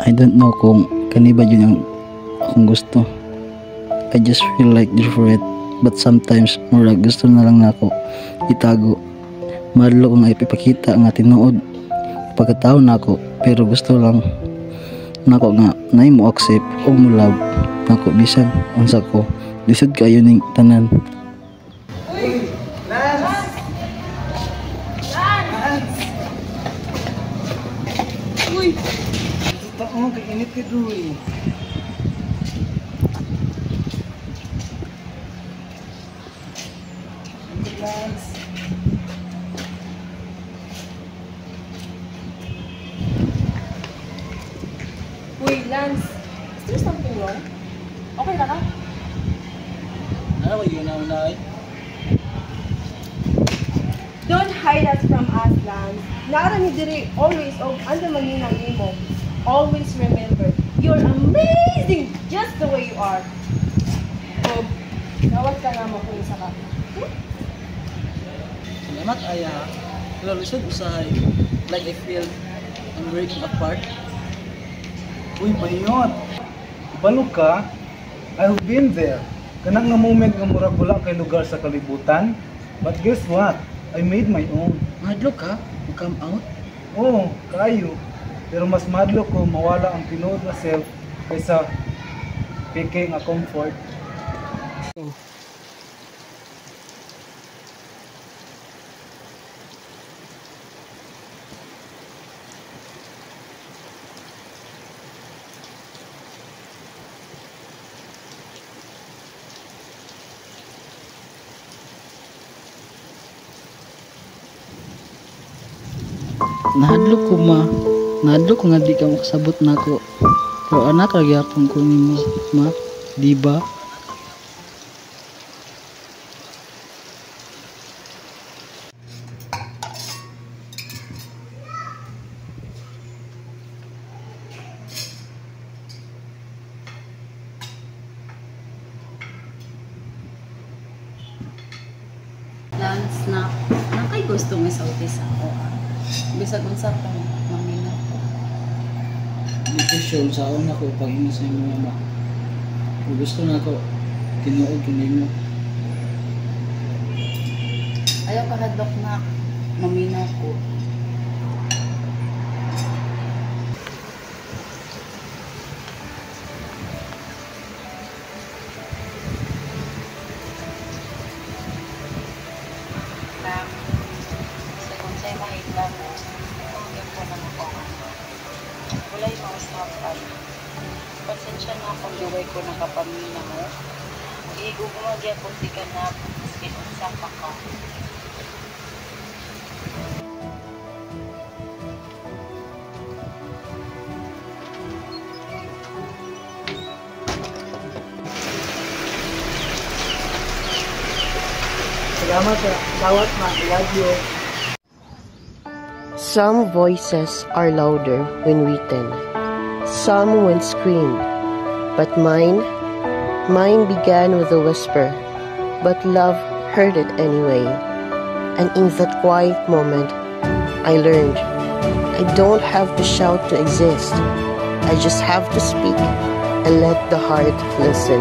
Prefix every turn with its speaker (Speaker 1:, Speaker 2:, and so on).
Speaker 1: I don't know kung kaniba yun yung akong gusto. I just feel like different, but sometimes murag gusto na lang nako itago. Madlo kong ipipakita nga tinuod pagkatao nako, pero gusto lang nako nga nay mo accept o mo love nako bisan unsa ko. Lisod kayo ning tanan.
Speaker 2: Uy! Taong kainit ka doon. Lance.
Speaker 3: Uy, Lance. Is there something wrong? Okay na ka?
Speaker 1: Ano yun na unay?
Speaker 3: Don't hide us from us, Lance. Nara ni diri always ando manginang nimo. Always remember, you're amazing just the way you are. Oh, nawat ka na mo kung isa ka.
Speaker 1: Salamat aya. Pero lisod usahay. Like I feel I'm breaking apart.
Speaker 2: Uy, bayot. Ibalo ka. I've been there. Kanang nga moment nga murag wala kay lugar sa kalibutan. But guess what? I made my own.
Speaker 1: Madlo ka? Come out?
Speaker 2: Oo, kayo. Pero mas madlo ko mawala ang tinuod na self kaysa peke nga comfort.
Speaker 1: Nahadlok ko ma. Nahadlok ko nga di ka makasabot na ako. Pero anak magyapon ko nimo ma. Di ba?
Speaker 4: Lance na kay gusto mo sa utis ako. Bisag unsa pa mamina ko.
Speaker 1: Dito show sa una ko pag-ingon sa imo ma. Kung gusto na ako tinuod ko nimo.
Speaker 4: Ayaw ka hadlok na mamina ko. Mahitla mo, yung po na ako. Wala yung mausapan. Pasensya na akong duway ko ng kapamina mo. Igugumagya ko si kanap, kinunsa pa ka.
Speaker 2: Salamat sa bawat ma. I love you.
Speaker 5: Some voices are louder when written, some when screamed, but mine began with a whisper, but love heard it anyway. And in that quiet moment, I learned I don't have to shout to exist. I just have to speak and let the heart listen.